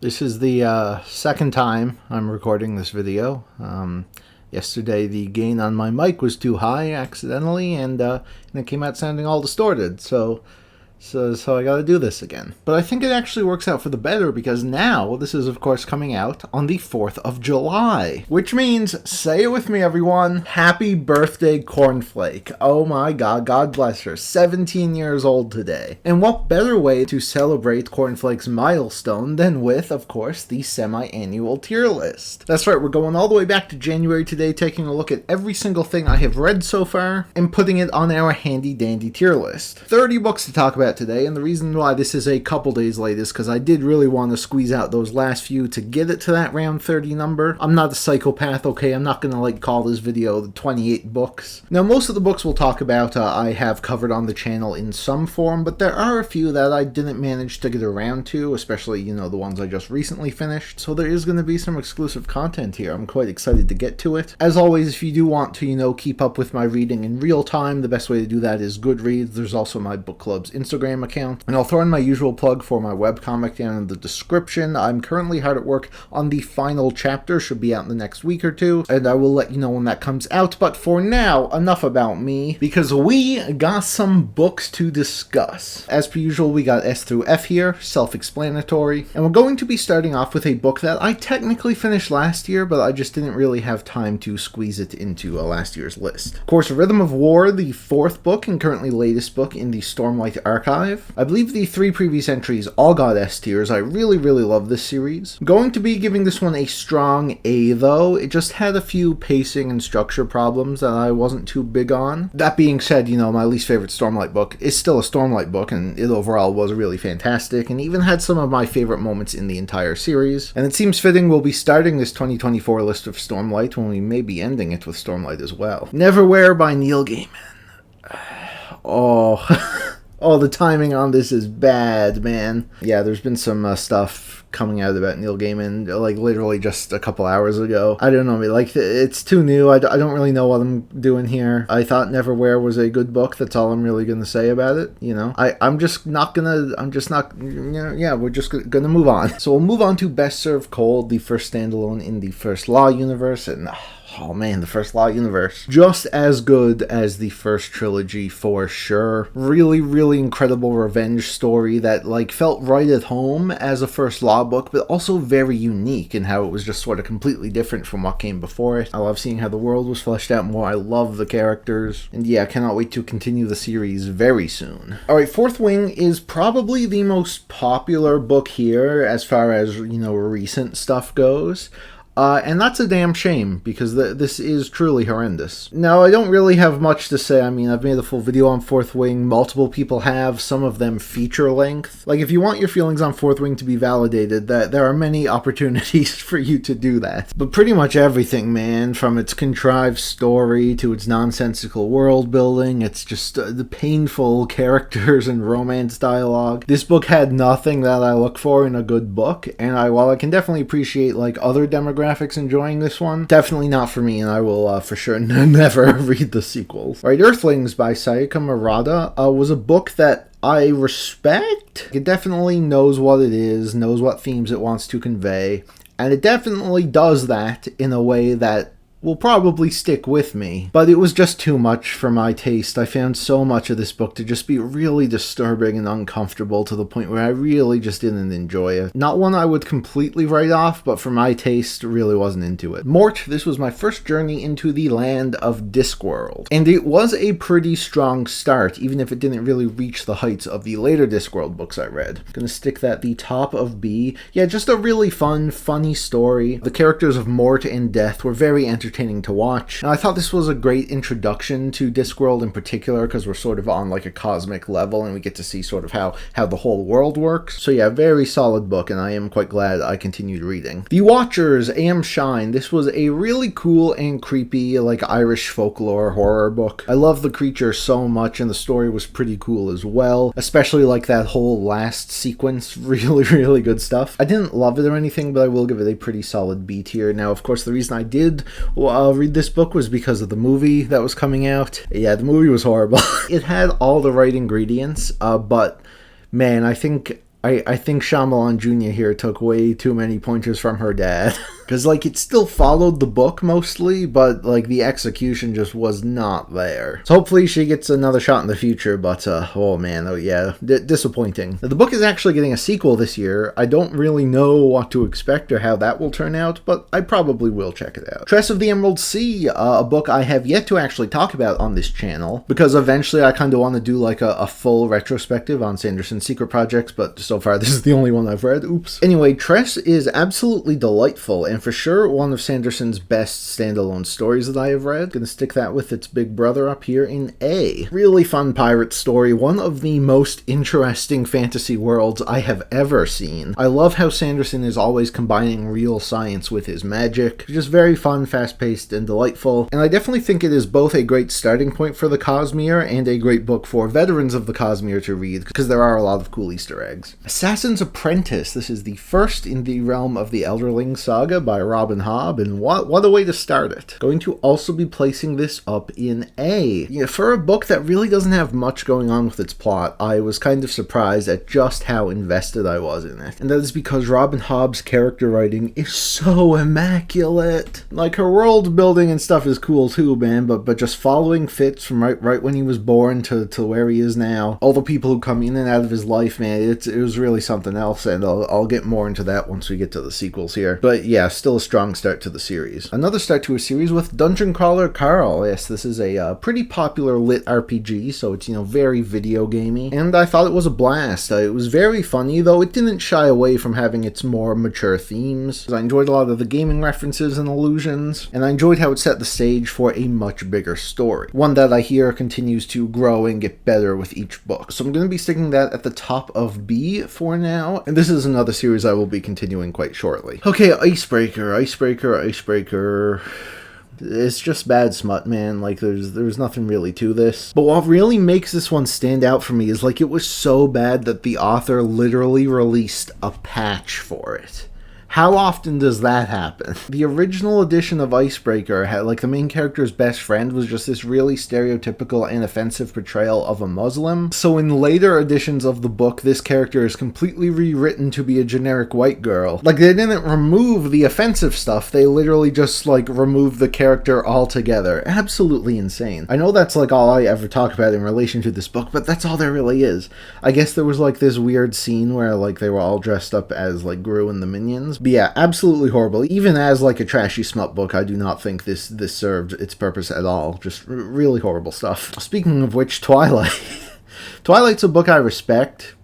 This is the second time I'm recording this video. Yesterday the gain on my mic was too high accidentally, and it came out sounding all distorted, so I gotta do this again. But I think it actually works out for the better, because now this is of course coming out on the 4th of July. Which means, say it with me everyone, happy birthday Cornflake. Oh my god, God bless her, 17 years old today. And what better way to celebrate Cornflake's milestone than with, of course, the semi-annual tier list. That's right, we're going all the way back to January today, taking a look at every single thing I have read so far, and putting it on our handy dandy tier list. 30 books to talk about today, and the reason why this is a couple days late is because I did really want to squeeze out those last few to get it to that round 30 number. I'm not a psychopath, okay? I'm not gonna call this video the 28 books. Now, most of the books we'll talk about I have covered on the channel in some form, but there are a few that I didn't manage to get around to, especially, the ones I just recently finished. So there is going to be some exclusive content here. I'm quite excited to get to it. As always, if you do want to, keep up with my reading in real time, the best way to do that is Goodreads. There's also my book club's Instagram account, and I'll throw in my usual plug for my webcomic down in the description. I'm currently hard at work on the final chapter, should be out in the next week or two, and I will let you know when that comes out. But for now, enough about me, because we got some books to discuss. As per usual, we got S through F here, self-explanatory, and we're going to be starting off with a book that I technically finished last year, but I just didn't really have time to squeeze it into last year's list. Of course, Rhythm of War, the 4th book and currently latest book in the Stormlight archive. I believe the 3 previous entries all got S tiers. I really love this series. I'm going to be giving this one a strong A though. It just had a few pacing and structure problems that I wasn't too big on. That being said, my least favorite Stormlight book is still a Stormlight book, and it overall was really fantastic, and even had some of my favorite moments in the entire series. And it seems fitting we'll be starting this 2024 list of Stormlight when we may be ending it with Stormlight as well. Neverwhere by Neil Gaiman. Oh, the timing on this is bad, man. Yeah, there's been some stuff coming out about Neil Gaiman, literally just a couple hours ago. I don't know, it's too new. I don't really know what I'm doing here. I thought Neverwhere was a good book. That's all I'm really going to say about it, we're just gonna move on. So we'll move on to Best Served Cold, the first standalone in the First Law universe, and oh man, the First Law universe. Just as good as the first trilogy for sure. Really incredible revenge story that felt right at home as a First Law book, but also very unique in how it was just sort of completely different from what came before it. I love seeing how the world was fleshed out more. I love the characters. And yeah, I cannot wait to continue the series very soon. Alright, Fourth Wing is probably the most popular book here as far as, recent stuff goes. And that's a damn shame, because this is truly horrendous. Now, I don't really have much to say. I mean, I've made a full video on Fourth Wing. Multiple people have, some of them feature length. If you want your feelings on Fourth Wing to be validated, there are many opportunities for you to do that. But pretty much everything, man, from its contrived story to its nonsensical world building, it's just the painful characters and romance dialogue. This book had nothing that I look for in a good book, and while I can definitely appreciate, other demographics enjoying this one, definitely not for me, and I will for sure never read the sequels. Alright, Earthlings by Sayaka Murata was a book that I respect. It definitely knows what it is, knows what themes it wants to convey, and it definitely does that in a way that will probably stick with me, but it was just too much for my taste. I found so much of this book to just be really disturbing and uncomfortable to the point where I really just didn't enjoy it. Not one I would completely write off, but for my taste, really wasn't into it. Mort, this was my first journey into the land of Discworld, and it was a pretty strong start, even if it didn't really reach the heights of the later Discworld books I read. Gonna stick that the top of B. Yeah, just a really funny story. The characters of Mort and Death were very entertaining to watch. And I thought this was a great introduction to Discworld in particular, because we're sort of on a cosmic level and we get to see sort of how the whole world works. So yeah, very solid book, and I am quite glad I continued reading. The Watchers, A.M. Shine. This was a really cool and creepy Irish folklore horror book. I love the creature so much, and the story was pretty cool as well, especially that whole last sequence. Really good stuff. I didn't love it or anything, but I will give it a pretty solid B tier. Now, of course, the reason I did read this book was because of the movie that was coming out. Yeah, the movie was horrible. It had all the right ingredients, but man, I think I think Shyamalan Jr. here took way too many pointers from her dad. Because, like, it still followed the book mostly, but, like, the execution just was not there. So hopefully she gets another shot in the future, but, oh man, oh yeah, disappointing. Now, the book is actually getting a sequel this year. I don't really know what to expect or how that will turn out, but I probably will check it out. Tress of the Emerald Sea, a book I have yet to actually talk about on this channel, because eventually I kind of want to do, like, a full retrospective on Sanderson's secret projects, but so far this is the only one I've read. Oops. Anyway, Tress is absolutely delightful, and for sure one of Sanderson's best standalone stories that I have read. Gonna stick that with its big brother up here in A. Really fun pirate story, one of the most interesting fantasy worlds I have ever seen. I love how Sanderson is always combining real science with his magic. Just very fun, fast-paced, and delightful, and I definitely think it is both a great starting point for the Cosmere and a great book for veterans of the Cosmere to read, because there are a lot of cool Easter eggs. Assassin's Apprentice. This is the first in the realm of the Elderling saga by Robin Hobb, and what a way to start it. Going to also be placing this up in A. Yeah, for a book that really doesn't have much going on with its plot, I was kind of surprised at just how invested I was in it. And that is because Robin Hobb's character writing is so immaculate. Like, her world building and stuff is cool too, man, but just following Fitz from right when he was born to where he is now. All the people who come in and out of his life, man, it was really something else, and I'll get more into that once we get to the sequels here. But yeah, still a strong start to the series. Another start to a series with Dungeon Crawler Carl. Yes, this is a pretty popular lit RPG, so it's, very video gamey, and I thought it was a blast. It was very funny, though it didn't shy away from having its more mature themes. I enjoyed a lot of the gaming references and allusions, and I enjoyed how it set the stage for a much bigger story. One that I hear continues to grow and get better with each book. So I'm going to be sticking that at the top of B for now, and this is another series I will be continuing quite shortly. Okay, Icebreaker. It's just bad smut, man. Like, there's nothing really to this. But what really makes this one stand out for me is, like, it was so bad that the author literally released a patch for it. How often does that happen? The original edition of Icebreaker had, like, the main character's best friend was just this really stereotypical and offensive portrayal of a Muslim. So in later editions of the book, this character is completely rewritten to be a generic white girl. Like, they didn't remove the offensive stuff, they literally just, like, removed the character altogether. Absolutely insane. I know that's, like, all I ever talk about in relation to this book, but that's all there really is. I guess there was, like, this weird scene where, like, they were all dressed up as, like, Gru and the Minions. But yeah, absolutely horrible. Even as, like, a trashy smut book, I do not think this served its purpose at all. Just really horrible stuff. Speaking of which, Twilight. Twilight's a book I respect,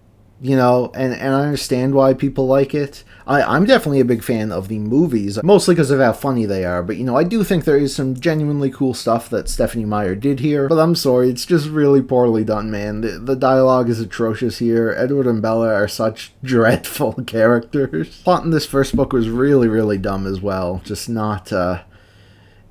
and I understand why people like it. I'm definitely a big fan of the movies, mostly because of how funny they are, but, I do think there is some genuinely cool stuff that Stephenie Meyer did here, but I'm sorry, it's just really poorly done, man. The dialogue is atrocious here. Edward and Bella are such dreadful characters. Plot in this first book was really, really dumb as well. Just not,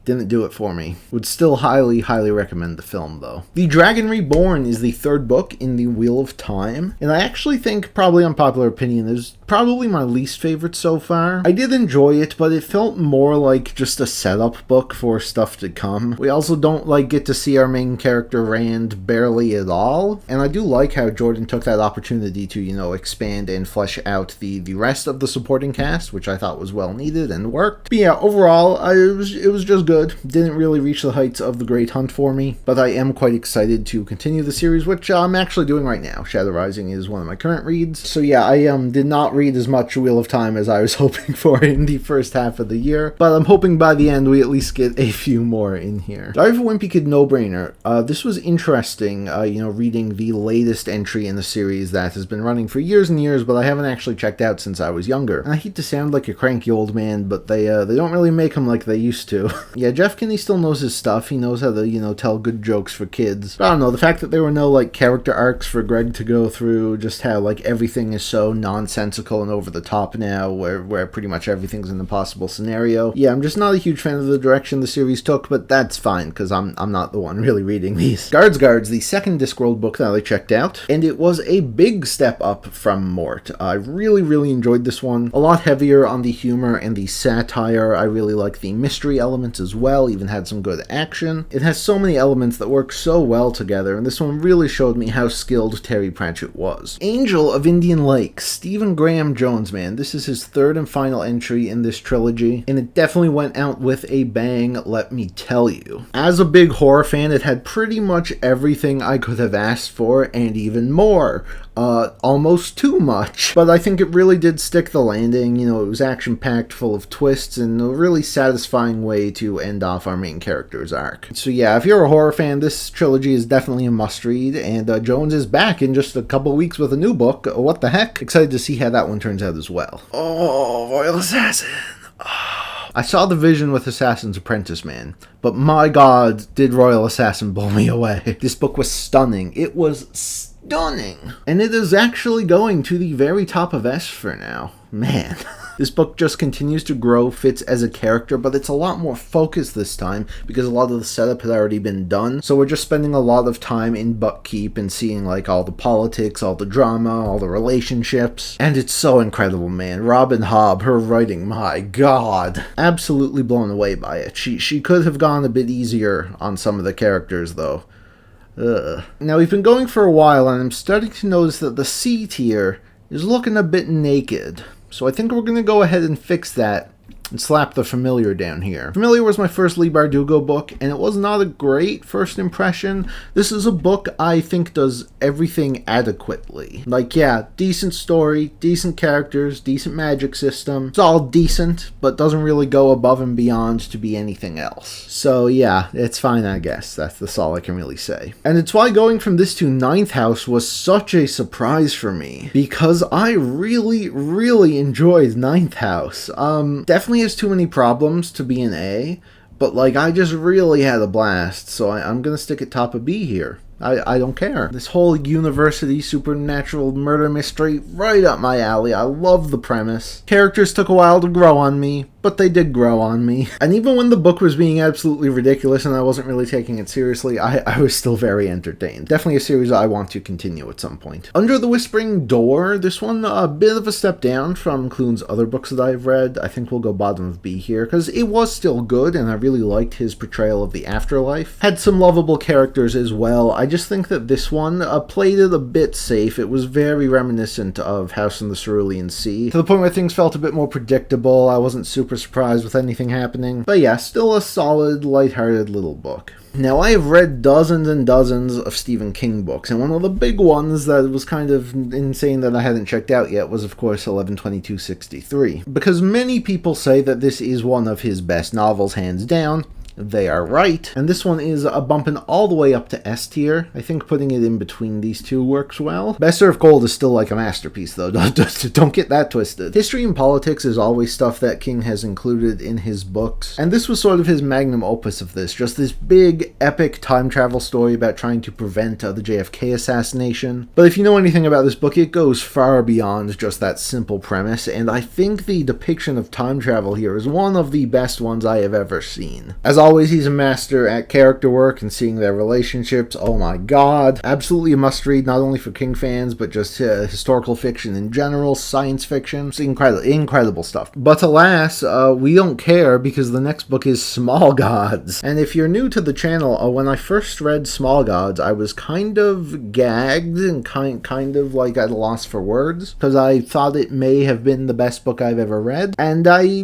didn't do it for me. Would still highly, highly recommend the film, though. The Dragon Reborn is the third book in the Wheel of Time, and I actually think, probably unpopular opinion, is probably my least favorite so far. I did enjoy it, but it felt more like just a setup book for stuff to come. We also don't, get to see our main character Rand barely at all, and I do like how Jordan took that opportunity to, expand and flesh out the rest of the supporting cast, which I thought was well needed and worked. But yeah, overall, it was just good. Didn't really reach the heights of The Great Hunt for me, but I am quite excited to continue the series, which I'm actually doing right now. Shadow Rising is one of my current reads. So yeah, I did not read as much Wheel of Time as I was hoping for in the first half of the year, but I'm hoping by the end we at least get a few more in here. Diary of a Wimpy Kid No-Brainer. This was interesting, reading the latest entry in the series that has been running for years and years, but I haven't actually checked out since I was younger. And I hate to sound like a cranky old man, but they don't really make them like they used to. Yeah, Jeff Kinney still knows his stuff. He knows how to, tell good jokes for kids. But I don't know, the fact that there were no, character arcs for Greg to go through, just how, everything is so nonsensical farcical and over the top now, where pretty much everything's an impossible scenario. Yeah, I'm just not a huge fan of the direction the series took, but that's fine, because I'm not the one really reading these. Guards, the second Discworld book that I checked out, and it was a big step up from Mort. I really enjoyed this one. A lot heavier on the humor and the satire. I really like the mystery elements as well, even had some good action. It has so many elements that work so well together, and this one really showed me how skilled Terry Pratchett was. Angel of Indian Lake, Stephen Graham Jones, man. This is his third and final entry in this trilogy, and it definitely went out with a bang, let me tell you. As a big horror fan, it had pretty much everything I could have asked for, and even more. Almost too much. But I think it really did stick the landing. You know, it was action-packed, full of twists, and a really satisfying way to end off our main character's arc. So yeah, if you're a horror fan, this trilogy is definitely a must-read, and Jones is back in just a couple weeks with a new book. What the heck? Excited to see how that one turns out as well. Oh, Royal Assassin. I saw the vision with Assassin's Apprentice, man, but my god, did Royal Assassin blow me away. This book was stunning. It was stunning. And it is actually going to the very top of S for now. Man. This book just continues to grow Fitz as a character, but it's a lot more focused this time because a lot of the setup had already been done. So we're just spending a lot of time in Buckkeep and seeing like all the politics, all the drama, all the relationships. And it's so incredible, man. Robin Hobb, her writing, my god. Absolutely blown away by it. She could have gone a bit easier on some of the characters though. Now we've been going for a while and I'm starting to notice that the C tier is looking a bit naked. So I think we're going to go ahead and fix that and slap the Familiar down here. Familiar was my first Lee Bardugo book, and it was not a great first impression. This is a book I think does everything adequately. Like, yeah, decent story, decent characters, decent magic system. It's all decent, but doesn't really go above and beyond to be anything else. So yeah, it's fine, I guess. That's all I can really say. And it's why going from this to Ninth House was such a surprise for me, because I really enjoyed Ninth House. Definitely has too many problems to be an A, but like I just really had a blast, so I'm gonna stick it top of B here. I don't care. This whole university supernatural murder mystery, right up my alley. I love the premise. Characters took a while to grow on me, but they did grow on me. And even when the book was being absolutely ridiculous and I wasn't really taking it seriously, I was still very entertained. Definitely a series I want to continue at some point. Under the Whispering Door, this one a bit of a step down from Clune's other books that I've read. I think we'll go bottom of B here, because it was still good and I really liked his portrayal of the afterlife. Had some lovable characters as well. I just think that this one played it a bit safe. It was very reminiscent of House in the Cerulean Sea, to the point where things felt a bit more predictable. I wasn't super surprised with anything happening. But yeah, still a solid, lighthearted little book. Now, I have read dozens and dozens of Stephen King books, and one of the big ones that was kind of insane that I hadn't checked out yet was, of course, 11/22/63. Because many people say that this is one of his best novels, hands down. They are right, and this one is bumping all the way up to S tier. I think putting it in between these two works well. Best Served Cold is still like a masterpiece, though. Don't get that twisted. History and politics is always stuff that King has included in his books, and this was sort of his magnum opus of this. Just this big, epic time travel story about trying to prevent the JFK assassination. But if you know anything about this book, it goes far beyond just that simple premise, and I think the depiction of time travel here is one of the best ones I have ever seen. As always, he's a master at character work and seeing their relationships. Oh my god. Absolutely a must-read, not only for King fans, but just historical fiction in general, science fiction. It's incredible stuff. But alas, we don't care, because the next book is Small Gods. And if you're new to the channel, when I first read Small Gods, I was kind of gagged and kind of like at a loss for words, because I thought it may have been the best book I've ever read. And I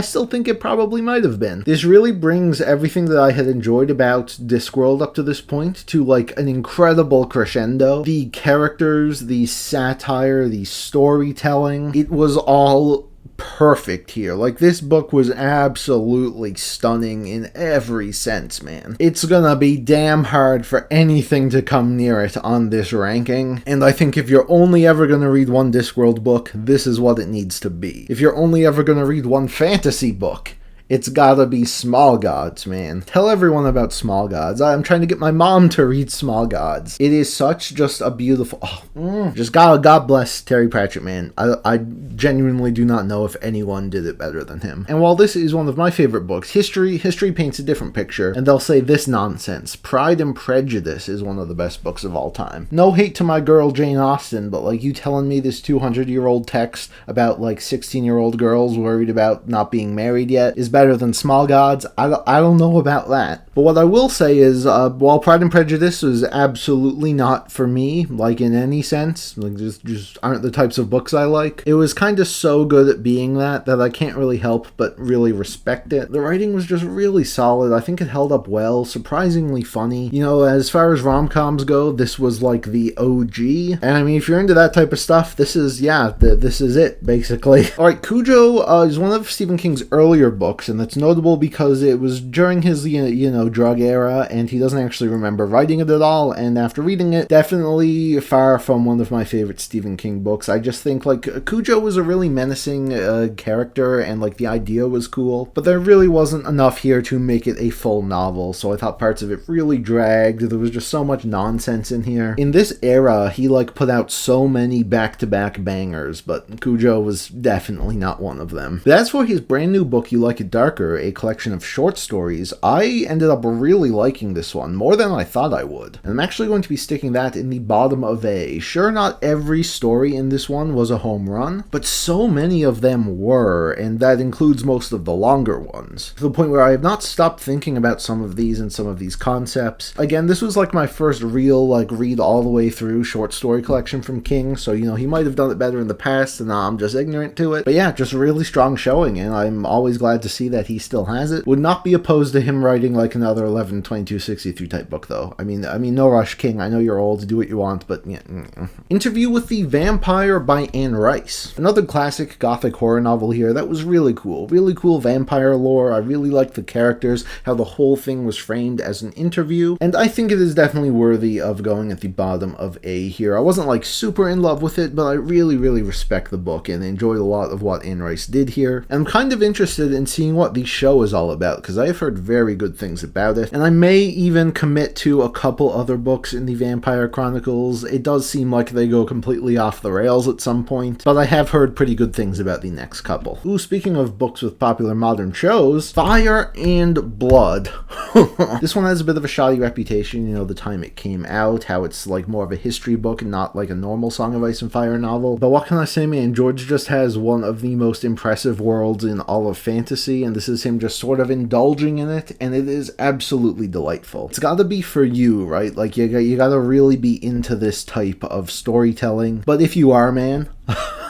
still think it probably might have been. This really brings everything that I had enjoyed about Discworld up to this point to like an incredible crescendo. The characters, the satire, the storytelling, it was all perfect here. Like, this book was absolutely stunning in every sense, man. It's gonna be damn hard for anything to come near it on this ranking, and I think if you're only ever gonna read one Discworld book, this is what it needs to be. If you're only ever gonna read one fantasy book, It's gotta be Small Gods, man. Tell everyone about Small Gods. I'm trying to get my mom to read Small Gods. It is such just a beautiful... just God bless Terry Pratchett, man. I genuinely do not know if anyone did it better than him. And while this is one of my favorite books, history paints a different picture, and they'll say this nonsense. Pride and Prejudice is one of the best books of all time. No hate to my girl Jane Austen, but like you telling me this 200-year-old text about like 16-year-old girls worried about not being married yet is better than Small Gods? I don't know about that. But what I will say is, while Pride and Prejudice was absolutely not for me, like in any sense, like just aren't the types of books I like, it was kind of so good at being that I can't really help but really respect it. The writing was just really solid. I think it held up well, surprisingly funny. You know, as far as rom-coms go, this was like the OG. And I mean, if you're into that type of stuff, this is it, basically. Alright, Cujo is one of Stephen King's earlier books, and that's notable because it was during his, drug era, and he doesn't actually remember writing it at all, and after reading it, definitely far from one of my favorite Stephen King books. I just think, like, Cujo was a really menacing character, and, like, the idea was cool, but there really wasn't enough here to make it a full novel, so I thought parts of it really dragged. There was just so much nonsense in here. In this era, he, like, put out so many back-to-back bangers, but Cujo was definitely not one of them. But as for his brand new book, You Like It Darker, a collection of short stories, I ended up really liking this one, more than I thought I would. And I'm actually going to be sticking that in the bottom of A. Sure, not every story in this one was a home run, but so many of them were, and that includes most of the longer ones, to the point where I have not stopped thinking about some of these and some of these concepts. Again, this was like my first real, like, read all the way through short story collection from King, so, he might have done it better in the past, and I'm just ignorant to it. But yeah, just a really strong showing, and I'm always glad to see that he still has it. Would not be opposed to him writing like another 11/22/63 type book, though. I mean, no rush, King. I know you're old, do what you want, but yeah. Interview with the Vampire by Anne Rice. Another classic gothic horror novel here that was really cool. Really cool vampire lore. I really liked the characters, how the whole thing was framed as an interview, and I think it is definitely worthy of going at the bottom of A here. I wasn't like super in love with it, but I really respect the book and enjoyed a lot of what Anne Rice did here. And I'm kind of interested in seeing what the show is all about, because I have heard very good things about it, and I may even commit to a couple other books in the Vampire Chronicles. It does seem like they go completely off the rails at some point, but I have heard pretty good things about the next couple. Ooh, speaking of books with popular modern shows, Fire and Blood. This one has a bit of a shoddy reputation, the time it came out, how it's like more of a history book and not like a normal Song of Ice and Fire novel. But what can I say, man? George just has one of the most impressive worlds in all of fantasy, and this is him just sort of indulging in it, and it is absolutely delightful. It's gotta be for you, right? Like, you gotta really be into this type of storytelling. But if you are, man...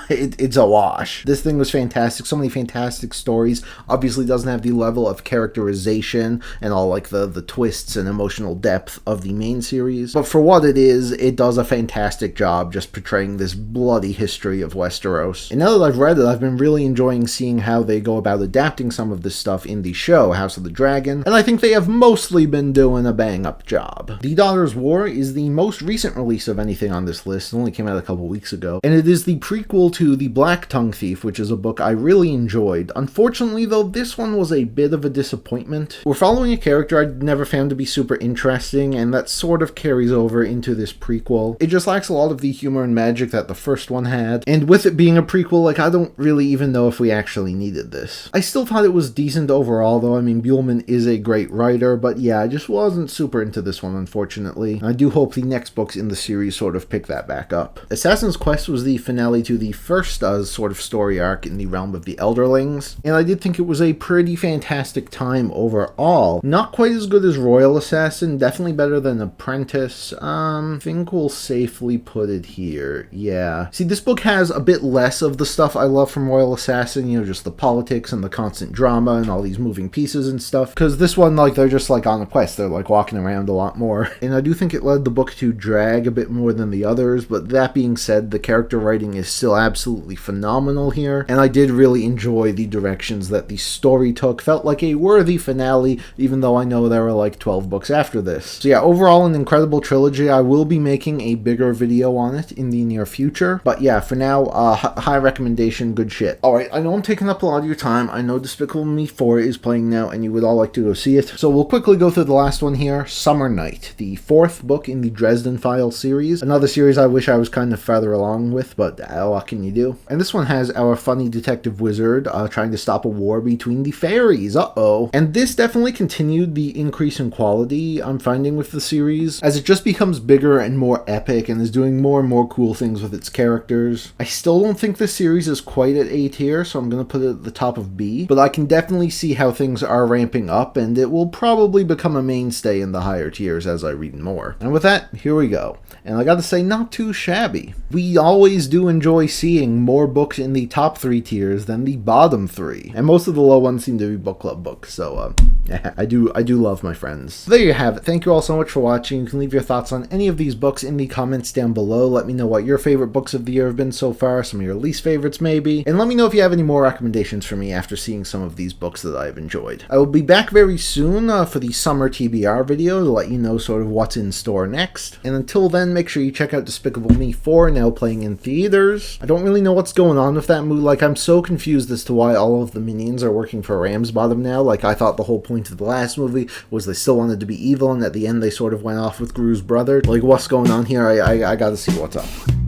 It's a wash. This thing was fantastic. So many fantastic stories. Obviously doesn't have the level of characterization and all like the twists and emotional depth of the main series. But for what it is, it does a fantastic job just portraying this bloody history of Westeros. And now that I've read it, I've been really enjoying seeing how they go about adapting some of this stuff in the show, House of the Dragon. And I think they have mostly been doing a bang-up job. The Daughter's War is the most recent release of anything on this list. It only came out a couple weeks ago. And it is the prequel to The Black Tongue Thief, which is a book I really enjoyed. Unfortunately, though, this one was a bit of a disappointment. We're following a character I'd never found to be super interesting, and that sort of carries over into this prequel. It just lacks a lot of the humor and magic that the first one had, and with it being a prequel, like, I don't really even know if we actually needed this. I still thought it was decent overall, though. I mean, Buellman is a great writer, but yeah, I just wasn't super into this one, unfortunately. I do hope the next books in the series sort of pick that back up. Assassin's Quest was the finale to the first sort of story arc in the realm of the Elderlings, and I did think it was a pretty fantastic time overall. Not quite as good as Royal Assassin, definitely better than Apprentice. I think we'll safely put it here. Yeah. See, this book has a bit less of the stuff I love from Royal Assassin, just the politics and the constant drama and all these moving pieces and stuff, because this one, like, they're just like on a quest, they're like walking around a lot more, and I do think it led the book to drag a bit more than the others, but that being said, the character writing is still absolutely absolutely phenomenal here, and I did really enjoy the directions that the story took. Felt like a worthy finale, even though I know there were like 12 books after this. So yeah, overall an incredible trilogy. I will be making a bigger video on it in the near future, but yeah, for now, high recommendation, good shit. Alright, I know I'm taking up a lot of your time. I know Despicable Me 4 is playing now, and you would all like to go see it, so we'll quickly go through the last one here, Summer Night, the 4th book in the Dresden Files series. Another series I wish I was kind of farther along with, but what can you do? And this one has our funny detective wizard trying to stop a war between the fairies. And this definitely continued the increase in quality I'm finding with the series, as it just becomes bigger and more epic and is doing more and more cool things with its characters. I still don't think this series is quite at A tier, so I'm going to put it at the top of B, but I can definitely see how things are ramping up, and it will probably become a mainstay in the higher tiers as I read more. And with that, here we go. And I gotta say, not too shabby. We always do enjoy seeing more books in the top 3 tiers than the bottom 3, and most of the low ones seem to be book club books, so yeah, I do love my friends. There you have it. Thank you all so much for watching. You can leave your thoughts on any of these books in the comments down below. Let me know what your favorite books of the year have been so far, some of your least favorites maybe, and let me know if you have any more recommendations for me after seeing some of these books that I've enjoyed. I will be back very soon for the summer TBR video to let you know sort of what's in store next, and until then, make sure you check out Despicable Me 4, now playing in theaters. I don't really know what's going on with that movie. Like, I'm so confused as to why all of the minions are working for Ramsbottom now. Like, I thought the whole point of the last movie was they still wanted to be evil, and at the end they sort of went off with Gru's brother. Like, what's going on here? I gotta see what's up.